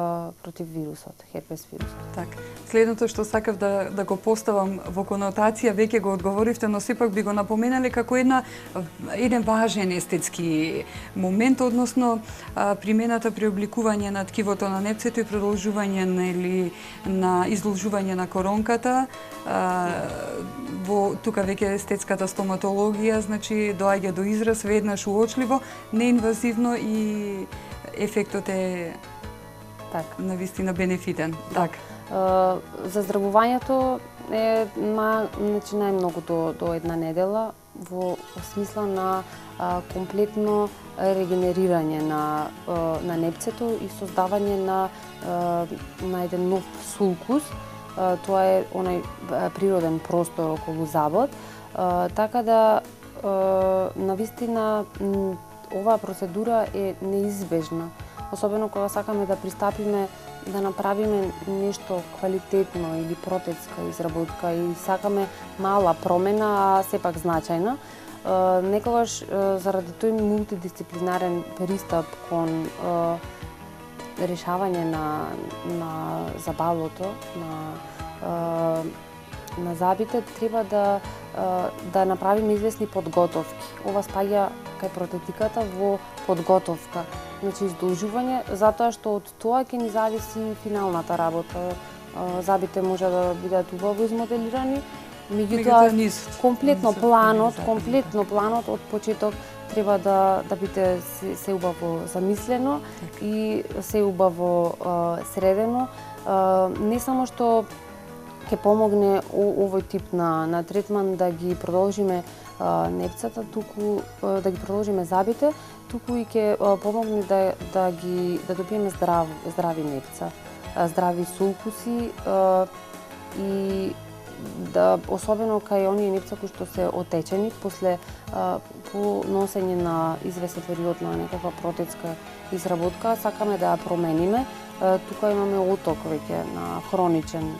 вирусот, херпес вирусот. Така. Следното што сакав да го поставам во конотација, веќе го одговоривте, но сепак би го напоменале како еден важен естетски момент, односно примената при обликување на ткивото на непцето и продолжување на изложување на коронката. Тука веќе естетската стоматологија, значи доаѓа до израз веднаш уочливо, неинвазивно и ефектот е навистина бенефитен. Заздравувањето е значи најмногу до една недела во смисла на комплетно регенерирање на непцето и создавање на еден нов сулкус. Тоа е онај природен простор околу забот. Така да навистина оваа процедура е неизбежна, особено кога сакаме да пристапиме да направиме нешто квалитетно или протетска изработка и сакаме мала промена, а сепак значајна. Некогаш заради тој мултидисциплинарен пристап кон решавање на забалото, на забите, треба да направиме известни подготовки. Ова спаѓа кај протетиката во подготовка. Значи издолжување, затоа што од тоа ќе ни зависи финалната работа. Забите може да бидат убаво измоделирани, меѓутоа комплетно планот од почеток треба да биде се убаво замислено и се убаво средено. Не само што ќе помогне овој тип на третман да ги продолжиме непцата, туку да ги продолжиме забите, туку и ќе помогне да добиеме здрави непца, здрави сулкуси и да особено кај оние непца кои што се отечени после носење на известен период на некаква протетска изработка, сакаме да ја промениме. Тука имаме оток веќе на хроничен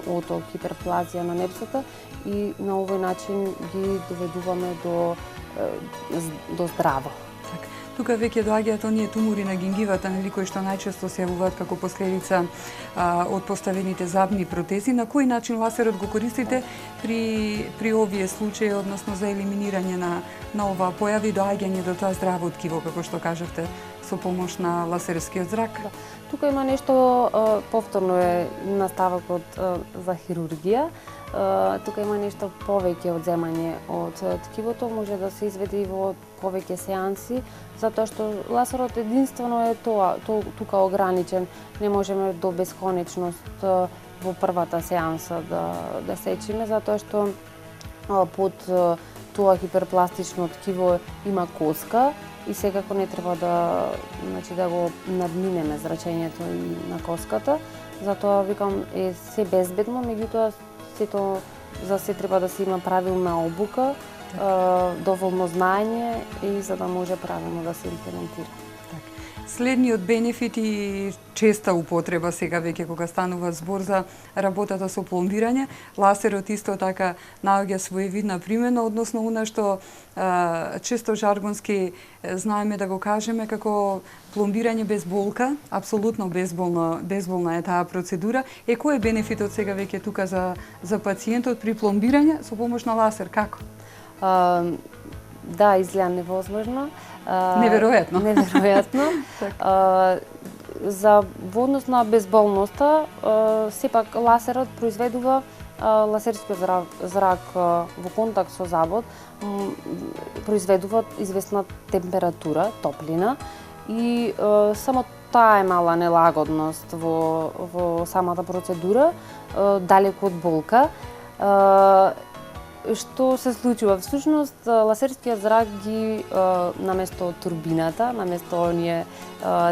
оток, хиперплазија на непцата и на овој начин ги доведуваме до здраво. Тука веќе доаѓаат оние тумори на гингивата, кои што најчесто се јавуваат како последица од поставените забни протези. На кој начин лазерот го користите при овие случаи, односно за елиминирање на оваа појава и доаѓање до тоа здраво ткиво, како што кажавте, со помош на ласерскиот зрак? Да. Тука има нешто, повторно е наставокот за хирургија. Тука има нешто повеќе од земање од ткивото, може да се изведе и во повеќе сеанси, затоа што ласерот единствено е тука ограничен. Не можеме до бесконечност во првата сеанса да сечиме, затоа што под тоа хиперпластично ткиво има коска и секако не треба да го надминеме зрачењето и на коската. Затоа викам е се безбедно, меѓутоа за се треба да се има правилна обука, доволно знаење и за да може правилно да се имплементира. Следниот бенефит и честа употреба сега веќе кога станува збор за работата со пломбирање, ласерот исто така наоѓа своевидна примена, односно она што често жаргонски знаеме да го кажеме како пломбирање без болка, апсолутно безболна е таа процедура. Кој е бенефитот сега веќе тука за пациентот при пломбирање со помош на ласер, како? Да, изгледа невозможно. Неверојатно. За во однос на безболноста, сепак ласерот произведува ласерскиот зрак во контакт со забот, произведува известна температура, топлина и само таа е мала нелагодност во самата процедура, далеку од болка. Што се случува? Всушност, ласерскиот зрак ги наместо турбината, наместо оние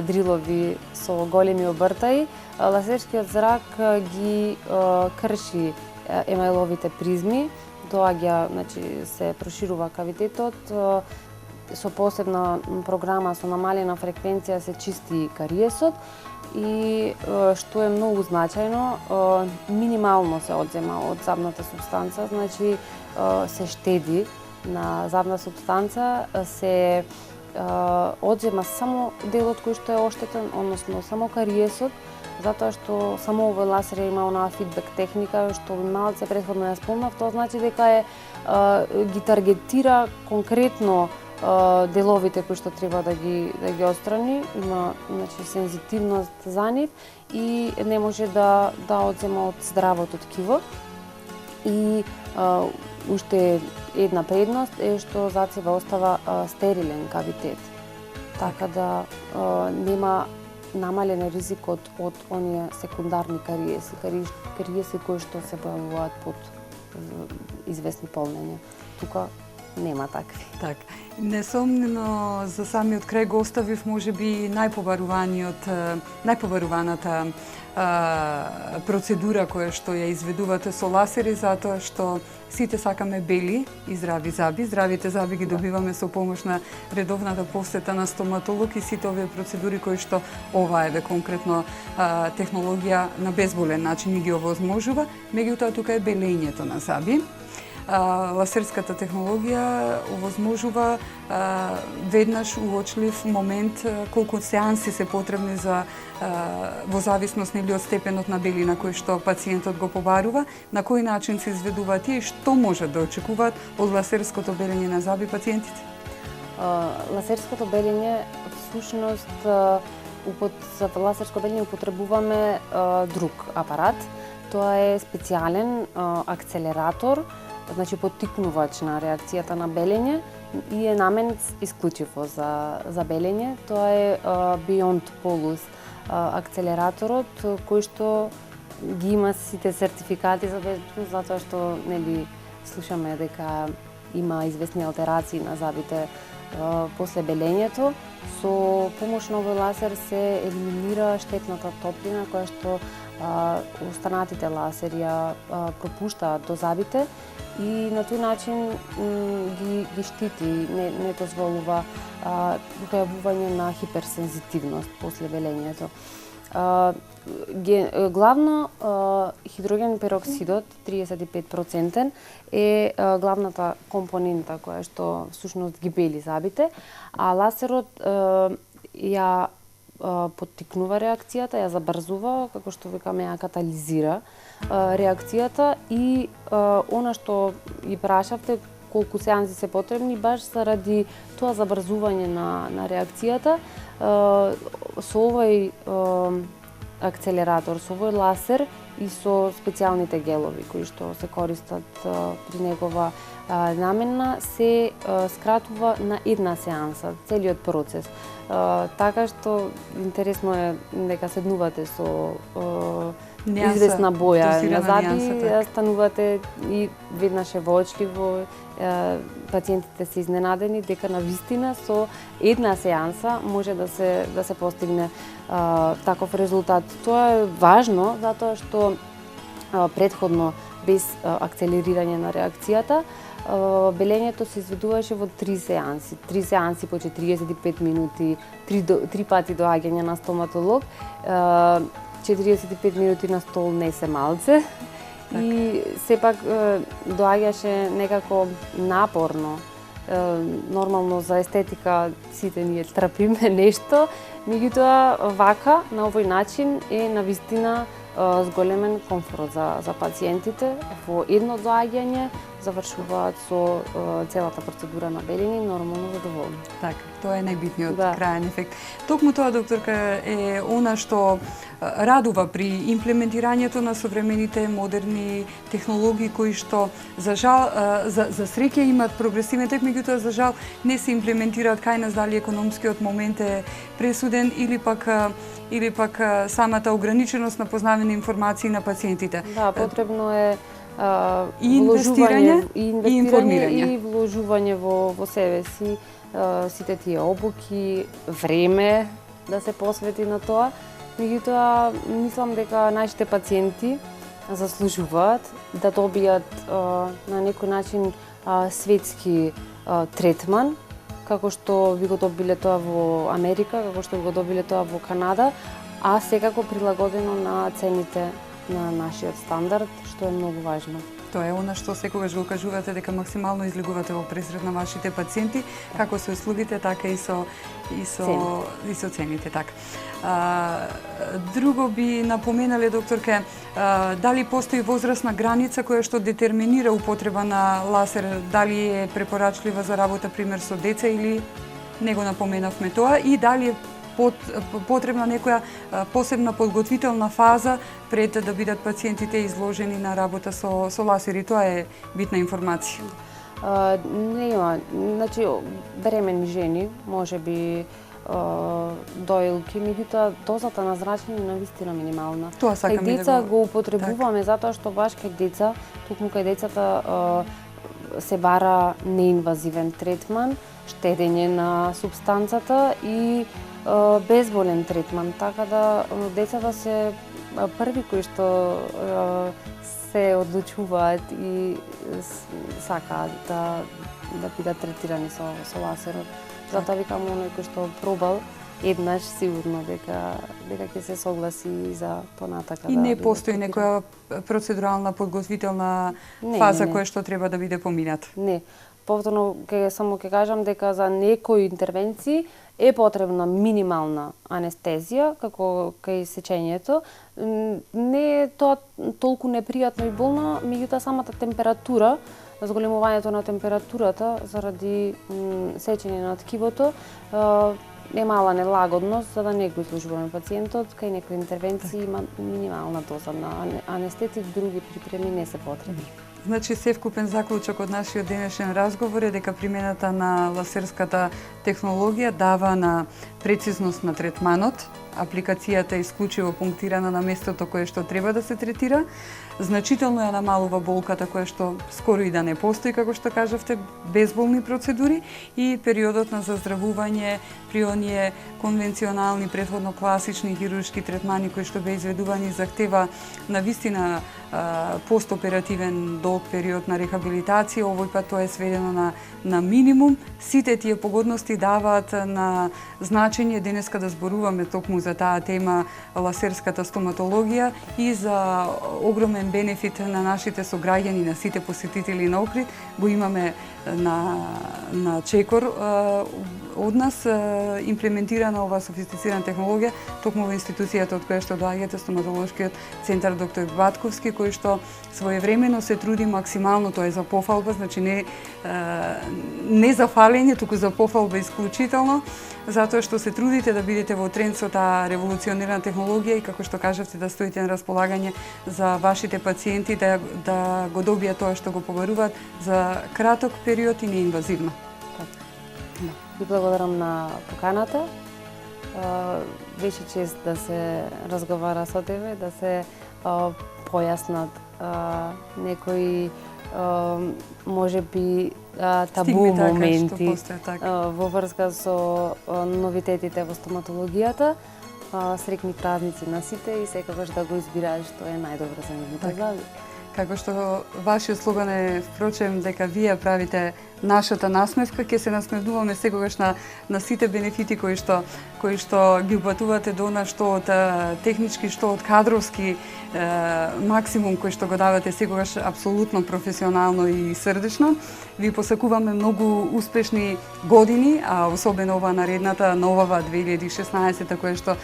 дрилови со големи обртаи, ласерскиот зрак ги крши емајловите призми, доаѓа, се проширува кавитетот, со посебна програма со намалена фреквенција се чисти кариесот и што е многу значајно, минимално се одзема од забната супстанца, значи се штеди на забна супстанца, се одзема само делот кој што е оштетен, односно само кариесот, затоа што само овој ласер има онаа фидбек техника што малце претходно ја спомнав, тоа значи дека ги таргетира конкретно деловите кои што треба да ги отстрани, има сензитивност за нив и не може да одзема од здравото ткиво. И уште една предност е што зад себе остава стерилен кавитет. Така да нема намален ризик од оние секундарни кариеси кои што се појавуваат под известни полнења. Тука нема такви. Так. Несомнено за самиот крај го оставив можеби најповаруваната процедура која што ја изведувате со ласери, затоа што сите сакаме бели и здрави заби. Здравите заби ги добиваме со помош на редовната посета на стоматолог и сите овие процедури кои што ова е конкретно технологија на безболен начин ги овозможува. Меѓутоа тука е белењето на заби. Ласерската технологија овозможува веднаш уочлив момент колку сеанси се потребни во зависност од степенот на белина кој што пациентот го побарува, на кој начин се изведуваат тие и што може да очекуваат од ласерското белење на заби пациентите? Ласерското белење всушност за ласерско белење употребуваме друг апарат. Тоа е специјален акцелератор, значи поттикнувач на реакцијата на белење и е наменет исклучиво за белење. Тоа е Beyond Polus акцелераторот кој што ги има сите сертификати за безбедност, затоа што нели слушаме дека има известни алтерации на забите после белењето. Со помош на овој ласер се елиминира штетната топлина која што останатите ласери ја пропуштаат до забите и на тој начин ги штити, не дозволува појавување на хиперсензитивност после белењето. Главно хидроген пероксидот 35% е главната компонента која што всушност ги бели забите, а ласерот ја поттикнува реакцијата, ја забрзува, како што викаме, ја катализира реакцијата и она што ги прашавте, колку сеанси се потребни, баш заради тоа забрзување на реакцијата. Со овој акцелератор, со овој ласер и со специјалните гелови кои што се користат при негова намена, се скратува на една сеанса целиот процес. Така што интересно е дека седнувате со известна боја назади, станувате и веднаш е воочливо, пациентите се изненадени дека навистина со една сеанса може да се постигне таков резултат. Тоа е важно затоа што претходно без акцелерирање на реакцијата белењето се изведуваше во 3 сеанси. 3 сеанси по 45 минути, 3 пати доаѓање на стоматолог. 45 минути на стол не се малце. Так. И сепак доаѓаше некако напорно. Нормално за естетика сите ние трпиме нешто, меѓутоа вака на овој начин е навистина зголемен комфорт за пациентите. Во едно доаѓање завршуваат со целата процедура на белење нормално задоволни. Така, тоа е најбитниот крајен ефект. Токму тоа, докторка, е она што радува при имплементирањето на современите модерни технологии кои што за жал за среќа имаат прогресивен тек, меѓутоа за жал не се имплементираат кај нас, дали економскиот момент е пресуден или пак самата ограниченост на познавање информации на пациентите. Да, потребно е и инвестирање и вложување во себе си, сите тие обуки, време да се посвети на тоа. Меѓутоа, мислам дека нашите пациенти заслужуваат да добијат на некој начин светски третман, како што би го добиле тоа во Америка, како што би го добиле тоа во Канада, а секако прилагодено на цените на нашиот стандард, што е многу важно. Тоа е она што секогаш го кажувате, дека максимално излегувате во пресред на вашите пациенти, како со услугите, така и со цените, така. Друго би напоменале, докторке, дали постои возрастна граница која што детерминира употреба на ласер, дали е препорачлива за работа пример со деца или не го напоменавме тоа, и дали е потребна некоја посебна подготвителна фаза пред да бидат пациентите изложени на работа со ласери. Тоа е битна информација. Не има, значи бремени жени, можеби доилки, меѓутоа дозата на зрачење е навистина минимална. Тоа сакам и деца го употребуваме затоа што баш кај деца, токму кај децата се бара неинвазивен третман, штедење на супстанцата и безболен третман, така да децата се први кои што се одлучуваат и сакаат да бидат третирани со ласерот. Затоа викам оној кој што пробал еднаш сигурно дека ќе се согласи за понатака. И не постои некоја процедурална подготвителна фаза која што треба да биде помината. Не. Повторно само ќе кажам дека за некои интервенции е потребна минимална анестезија, како кај сечењето. Не е тоа толку непријатно и болно, меѓутоа самата температура, зголемувањето на температурата заради сечење на ткивото е мала нелагодност, за да не го изложуваме пациентот. Кај некои интервенции има минимална доза на анестетик, други припреми не се потребни. Значи, севкупен заклучок од нашиот денешен разговор е дека примената на ласерската технологија дава на прецизност на третманот, апликацијата е исклучиво пунктирана на местото кое што треба да се третира, значително ја намалува болката која што скоро и да не постои, како што кажавте, безболни процедури, и периодот на заздравување при оние конвенционални, претходно класични хируршки третмани кои што беа изведувани захтева навистина постоперативен долг период на рехабилитација. Овој пат тоа е сведено на минимум. Сите тие погодности даваат на значење денеска да зборуваме токму за таа тема ласерската стоматологија и за огромен бенефит на нашите сограѓани, на сите посетители на Охрид. Го имаме на чекор од нас имплементирана ова софистицирана технологија токму во институцијата од која што доаѓате, стоматолошкиот центар доктор Батковски, кој што своевремено се труди максимално, тоа е за пофалба, значи не за фалење, туку за пофалба исклучително, затоа што се трудите да бидете во тренд со таа револуционерна технологија и како што кажавте да стоите на располагање за вашите пациенти да го добијат тоа што го побаруваат за краток период и неинвазивно. Ви благодарам на поканата. Беше чест да се разговара со тебе, да се појаснат некои можеби табу моменти во врска со новитетите во стоматологијата. Среќни празници на сите и секогаш да го избираат што е најдобро за нивните здравје. Како што вашиот слоган е, впрочем, дека вие правите нашата насмевка, ќе се насмевнуваме секогаш на сите бенефити кои што ги упатувате до нас, што од технички, што од кадровски максимум кој што го давате секогаш апсолутно професионално и срдечно. Ви посакуваме многу успешни години, а особено ова наредната, новава 2016 која што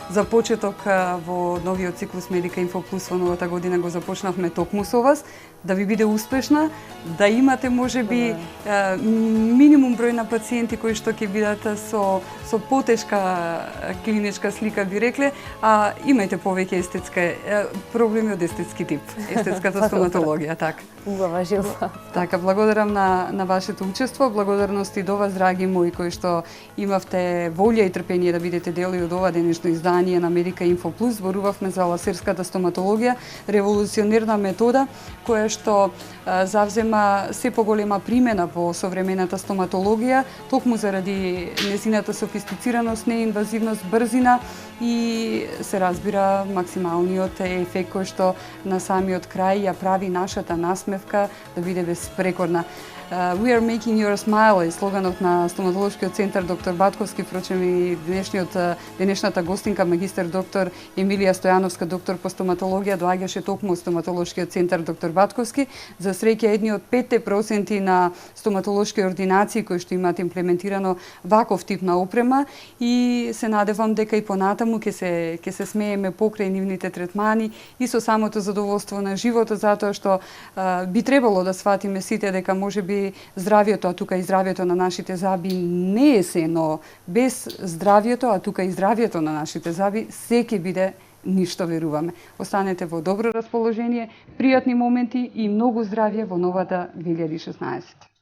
за почеток во новиот циклус Медика Инфо Плюс во новата година го започнавме токму со вас, да ви биде успешна, да имате можеби минимум број на пациенти кои што ќе бидат со потешка клиничка слика, би рекле, а имајте повеќе проблеми од естетски тип, естетската стоматологија, така. Убава желба. Така, благодарам на вашето учество, благодарности до вас, драги мои, кои што имавте волја и трпение да бидете дел од ова денешно издание на Медика Инфо Плюс. Зборувавме за ласерската стоматологија, револуционерна метода која што завзема се поголема примена во современата стоматологија, токму заради незината софистицираност, неинвазивност, брзина и се разбира максималниот ефект кој што на самиот крај ја прави нашата насмевка да биде безпрекорна. We are making your smile е слоганот на стоматолошкиот центар доктор Батковски, впрочем и денешната гостинка магистар доктор Емилија Стојановска, доктор по стоматологија, доаѓаше токму од стоматолошкиот центар доктор Батковски. За среќа едни од 5% на стоматолошки ординации кои што имаат имплементирано ваков тип на опрема и се надевам дека и понатаму ќе се смееме покрај нивните третмани и со самото задоволство на животот, затоа што би требало да сватиме сите дека можеби здравјето, а тука и здравјето на нашите заби не е се, но без здравјето, а тука и здравјето на нашите заби, се ќе биде ништо, веруваме. Останете во добро расположение, пријатни моменти и многу здравје во новата 2016.